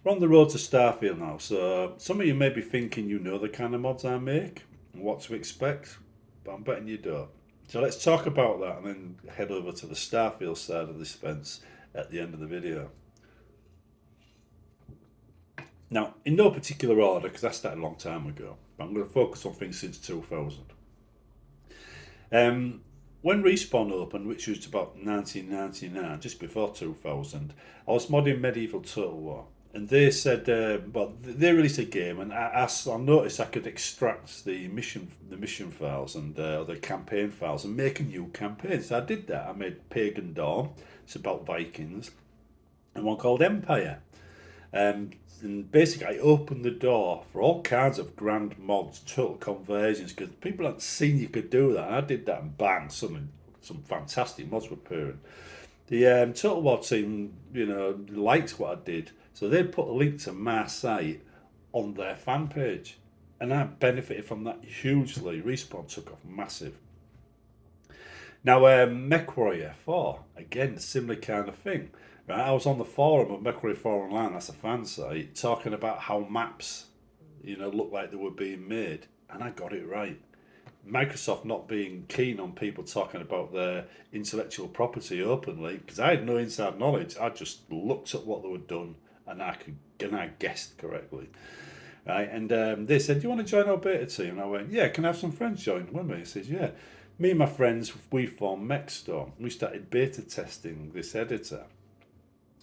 We're on the road to Starfield now, so some of you may be thinking you know the kind of mods I make and what to expect, but I'm betting you don't. So let's talk about that and then head over to the Starfield side of this fence at the end of the video. Now, in no particular order, because I started a long time ago, but I'm going to focus on things since 2000. Um, when Respawn opened, which was about 1999, just before 2000, I was modding Medieval Total War. And they said, they released a game, and I noticed I could extract the mission files and the campaign files and make a new campaign. So I did that. I made Pagan Dawn. It's about Vikings, and one called Empire. And basically, I opened the door for all kinds of grand mods, total conversions, because people hadn't seen you could do that. And I did that, and bang, some fantastic mods were appearing. The Total War team, liked what I did, so they put a link to my site on their fan page, and I benefited from that hugely. Respawn took off massive. Now, MechWarrior 4, again, similar kind of thing. Right, I was on the forum of MechWarrior 4 Online, that's a fan site, talking about how maps, looked like they were being made, and I got it right. Microsoft not being keen on people talking about their intellectual property openly, because I had no inside knowledge. I just looked at what they were done, and I guessed correctly. Right, and they said, "Do you want to join our beta team?" And I went, "Yeah, can I have some friends join with me?" He says, "Yeah." Me and my friends, we formed MechStorm. We started beta testing this editor.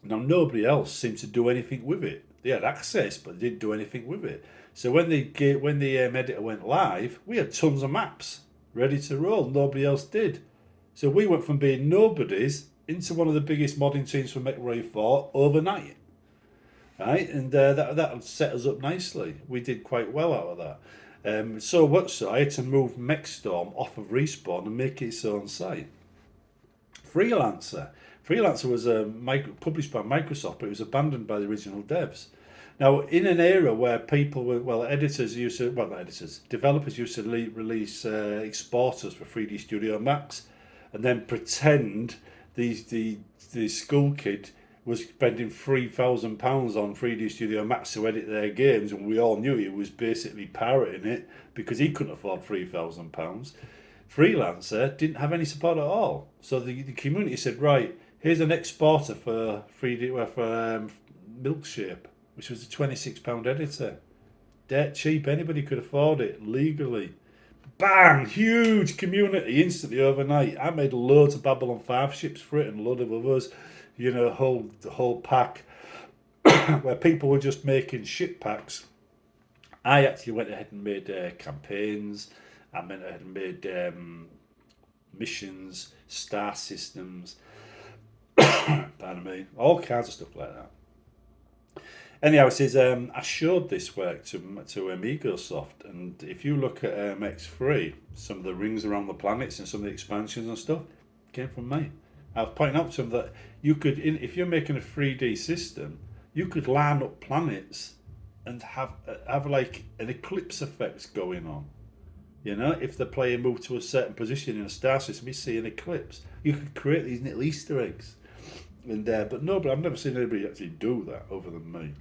Now nobody else seemed to do anything with it. They had access, but they didn't do anything with it. So when the editor went live, we had tons of maps ready to roll. Nobody else did. So we went from being nobodies into one of the biggest modding teams for MechWarrior 4 overnight. Right, and that set us up nicely. We did quite well out of that. So I had to move MechStorm off of Respawn and make it its own site. Freelancer. Freelancer was published by Microsoft, but it was abandoned by the original devs. Now, in an era where developers used to release exporters for 3D Studio Max, and then pretend the school kid was spending £3,000 on 3D Studio Max to edit their games, and we all knew he was basically pirating it because he couldn't afford £3,000. Freelancer didn't have any support at all. So the community said, right, here's an exporter for 3D for Milkshape, which was a £26 editor. Dirt cheap, anybody could afford it legally. Bang! Huge community instantly overnight. I made loads of Babylon 5 ships for it and a load of others. The whole pack where people were just making ship packs. I actually went ahead and made campaigns. I went ahead and made missions, star systems, pardon me, all kinds of stuff like that. Anyhow, it says I showed this work to Amigosoft, and if you look at X3, some of the rings around the planets and some of the expansions and stuff came from me. I was pointing out to them that you could, if you're making a 3D system, you could line up planets and have like an eclipse effect going on. If the player moved to a certain position in a star system, you see an eclipse. You could create these little Easter eggs, but I've never seen anybody actually do that other than me.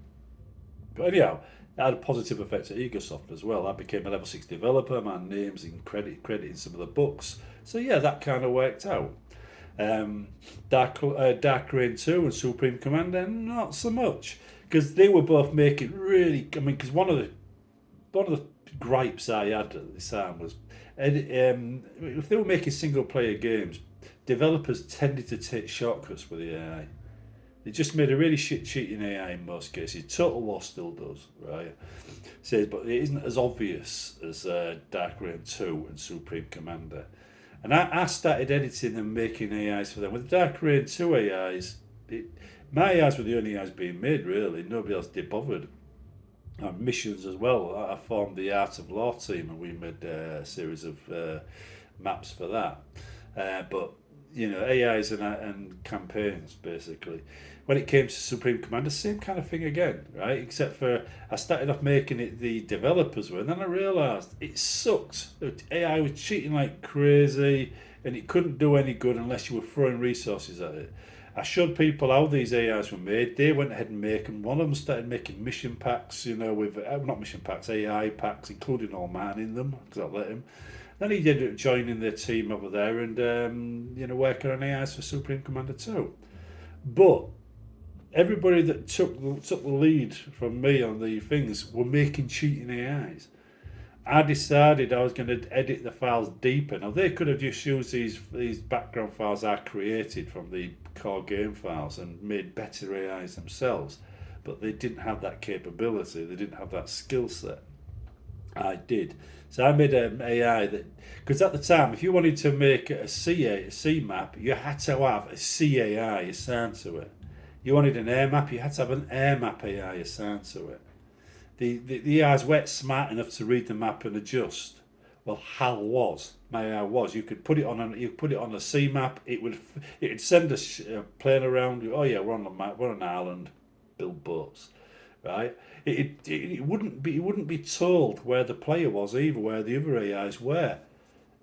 But anyhow, it had a positive effect at Egosoft as well. I became a level 6 developer. My name's in credit in some of the books. So yeah, that kind of worked out. Dark Reign 2 and Supreme Commander, not so much, because they were both making really. I mean, because one of the gripes I had at the time was, if they were making single player games, developers tended to take shortcuts with the AI. They just made a really shit cheating AI in most cases. Total War still does, right? Says, but it isn't as obvious as Dark Reign 2 and Supreme Commander. And I started editing and making AIs for them. With Dark Reign 2 AIs, my AIs were the only AIs being made, really. Nobody else did bothered. Missions as well. I formed the Art of Law team, and we made a series of maps for that. But AIs and campaigns basically. When it came to Supreme Commander, same kind of thing again, right? Except for I started off making it the developers were, and then I realised it sucked. AI was cheating like crazy, and it couldn't do any good unless you were throwing resources at it. I showed people how these AIs were made. They went ahead and make them. One of them started making mission packs, with not mission packs, AI packs, including all man in them, because I let him. Then he ended up joining their team over there and working on AIs for Supreme Commander 2. But everybody that took the lead from me on the things were making cheating AIs. I decided I was going to edit the files deeper. Now they could have just used these background files I created from the core game files and made better AIs themselves, but they didn't have that capability. They didn't have that skill set. I did. So I made an AI that, because at the time, if you wanted to make a C map, you had to have a CAI assigned to it. You wanted an air map, you had to have an air map AI assigned to it. The AIs weren't smart enough to read the map and adjust. Well, HAL was. My AI was. You could put it on a C map. It'd send a plane around. Oh yeah, we're on the map. We're on an island. Build boats, right? It wouldn't be told where the player was either, where the other AIs were.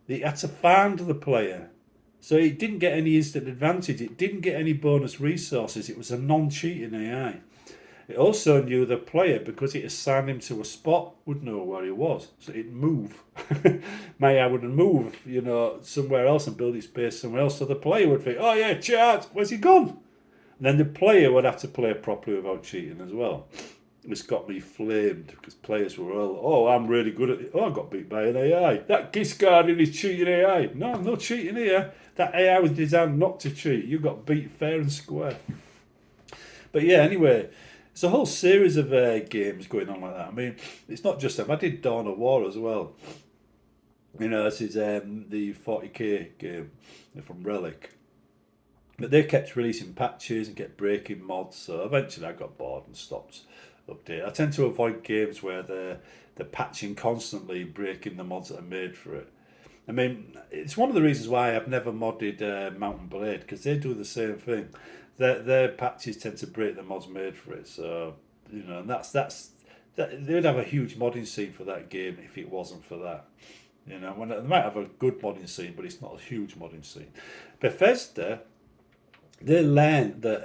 It had to find the player. So it didn't get any instant advantage. It didn't get any bonus resources. It was a non-cheating AI. It also knew the player, because it assigned him to a spot, would know where he was. So it'd move. My AI would move, somewhere else and build its base somewhere else. So the player would think, oh yeah, charge, where's he gone? And then the player would have to play properly without cheating as well. This got me flamed because players were all, oh, I'm really good at it. Oh, I got beat by an AI. That Giscarding is cheating AI. No, I'm not cheating here. That AI was designed not to cheat. You got beat fair and square. But yeah, anyway, it's a whole series of games going on like that. I mean, it's not just them. I did Dawn of War as well. This is the 40k game from Relic. But they kept releasing patches and kept breaking mods, so eventually I got bored and stopped update. I tend to avoid games where they're patching constantly, breaking the mods that are made for it. I mean, it's one of the reasons why I've never modded Mountain Blade, because they do the same thing. Their patches tend to break the mods made for it. So and they would have a huge modding scene for that game if it wasn't for that. When they might have a good modding scene, but it's not a huge modding scene. Bethesda, they learned that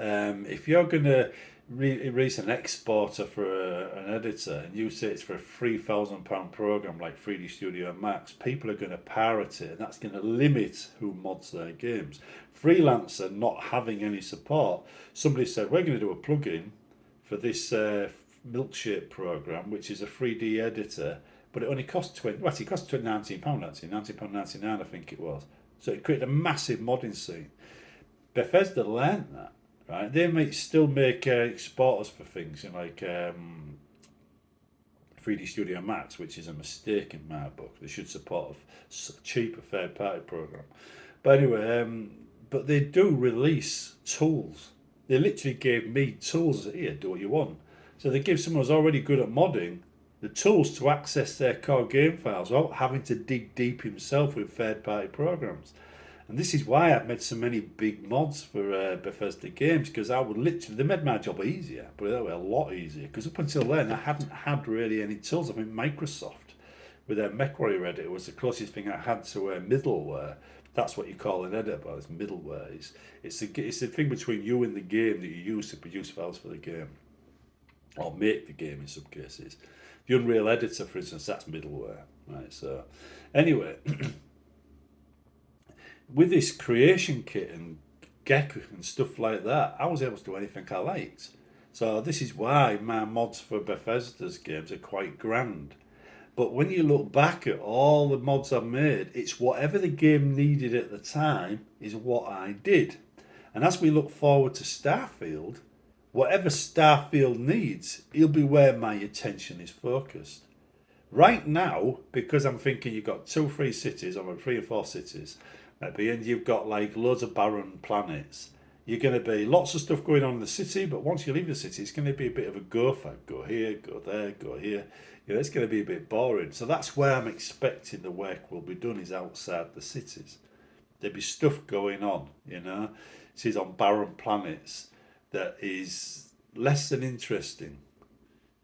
if you're going to release an exporter for an editor and you say it's for a £3,000 program like 3D Studio Max, people are going to pirate it, and that's going to limit who mods their games. Freelancer not having any support, somebody said, we're going to do a plugin for this milkshake program, which is a 3D editor, but it only costs it cost £19 actually, £19.99 I think it was. So it created a massive modding scene. Bethesda learned that, right? They still make exporters for things, like 3D Studio Max, which is a mistake in my book. They should support a cheaper third-party program. But anyway, but they do release tools. They literally gave me tools. Here, do what you want. So they give someone who's already good at modding the tools to access their core game files without having to dig deep himself with third-party programs. And this is why I've made so many big mods for Bethesda games, because they made my job easier, but that way a lot easier. Because up until then, I hadn't had really any tools. I mean, Microsoft with their MechWarrior editor was the closest thing I had to middleware. That's what you call an editor, it's middleware. It's the thing between you and the game that you use to produce files for the game, or make the game in some cases. The Unreal Editor, for instance, that's middleware, right? So, anyway. With this creation kit and Gecko and stuff like that, I was able to do anything I liked. So this is why my mods for Bethesda's games are quite grand. But when you look back at all the mods I've made, it's whatever the game needed at the time is what I did. And as we look forward to Starfield, whatever Starfield needs, it'll be where my attention is focused. Right now, because I'm thinking you've got 2 or 3 cities, or 3 or 4 cities, maybe, and you've got like loads of barren planets, you're going to be lots of stuff going on in the city, but once you leave the city, it's going to be a bit of a go here, go there, go here. It's going to be a bit boring. So that's where I'm expecting the work will be done, is outside the cities. There'll be stuff going on, This is on barren planets that is less than interesting,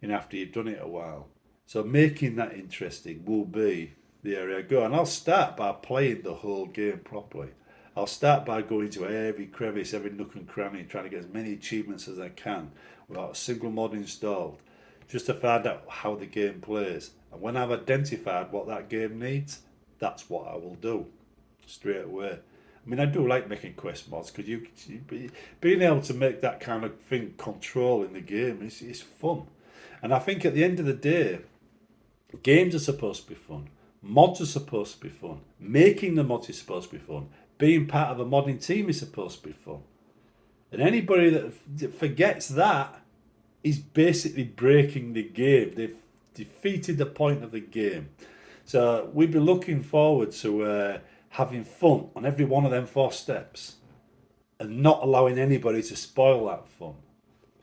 after you've done it a while. So making that interesting will be the area I go. And I'll start by playing the whole game properly. I'll start by going to every crevice, every nook and cranny, and trying to get as many achievements as I can without a single mod installed, just to find out how the game plays. And when I've identified what that game needs, that's what I will do straight away. I mean, I do like making quest mods because being able to make that kind of thing control in the game is fun. And I think at the end of the day, games are supposed to be fun. Mods are supposed to be fun. Making the mods is supposed to be fun. Being part of a modding team is supposed to be fun. And anybody that forgets that is basically breaking the game. They've defeated the point of the game. So we'd be looking forward to having fun on every one of them 4 steps and not allowing anybody to spoil that fun.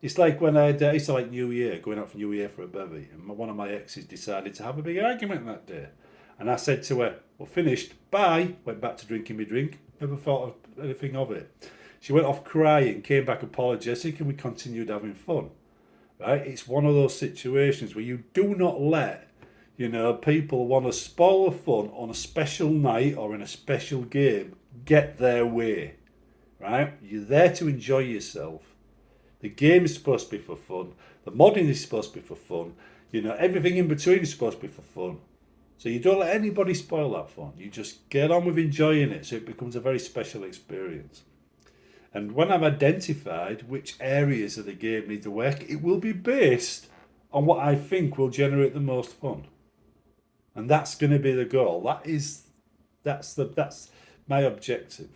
It's like when I used to like New Year, going out for New Year for a bevy, and one of my exes decided to have a big argument that day. And I said to her, well, finished, bye. Went back to drinking my drink, never thought of anything of it. She went off crying, came back apologetic, and we continued having fun. Right? It's one of those situations where you do not let, people want to spoil the fun on a special night or in a special game get their way. Right? You're there to enjoy yourself. The game is supposed to be for fun. The modding is supposed to be for fun. Everything in between is supposed to be for fun. So you don't let anybody spoil that fun. You just get on with enjoying it so it becomes a very special experience. And when I've identified which areas of the game need to work, it will be based on what I think will generate the most fun. And that's going to be the goal. That's my objective.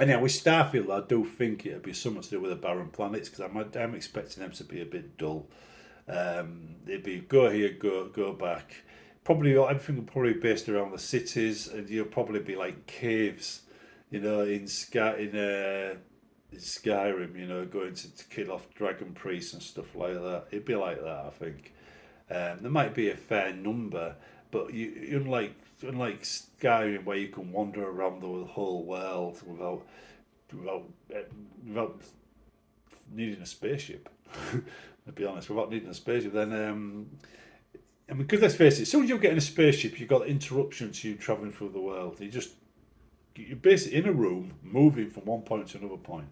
Anyhow, with Starfield, I do think it'll be something to do with the barren planets because I'm expecting them to be a bit dull. They'd be go here, go back. Probably everything will probably be based around the cities, and you'll probably be like caves, in Skyrim, going to kill off dragon priests and stuff like that. It'd be like that, I think. There might be a fair number, but unlike Skyrim, where you can wander around the whole world without needing a spaceship. To be honest, without needing a spaceship, then because let's face it, as soon as you get in a spaceship, you've got interruption to you travelling through the world. You're basically in a room, moving from one point to another point.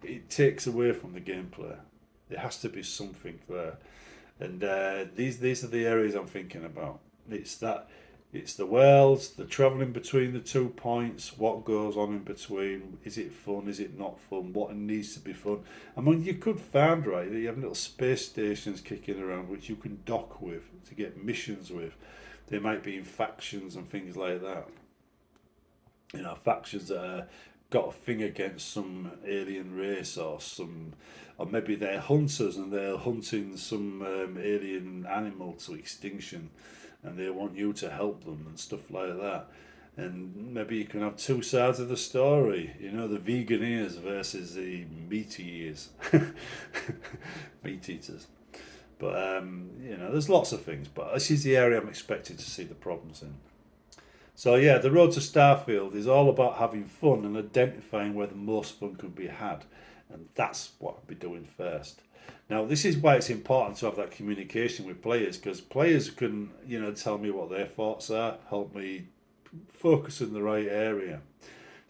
It takes away from the gameplay. There has to be something there. And these are the areas I'm thinking about. It's the worlds, the travelling between the 2 points, what goes on in between. Is it fun? Is it not fun? What needs to be fun? I mean, you could find, right, that you have little space stations kicking around which you can dock with to get missions with. They might be in factions and things like that. Factions that got a thing against some alien race or maybe they're hunters and they're hunting some alien animal to extinction, and they want you to help them and stuff like that. And maybe you can have 2 sides of the story. The veganeers versus the meat eaters, meat eaters. But there's lots of things. But this is the area I'm expecting to see the problems in. So yeah, the road to Starfield is all about having fun and identifying where the most fun could be had. And that's what I'll be doing first. Now, this is why it's important to have that communication with players, because players can, tell me what their thoughts are, help me focus in the right area.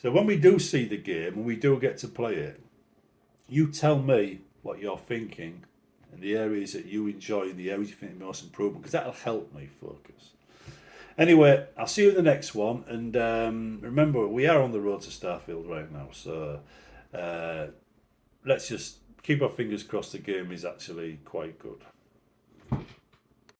So when we do see the game and we do get to play it, you tell me what you're thinking and the areas that you enjoy and the areas you think are most improvement, because that'll help me focus. Anyway, I'll see you in the next one. And remember, we are on the road to Starfield right now. So let's just keep our fingers crossed the game is actually quite good.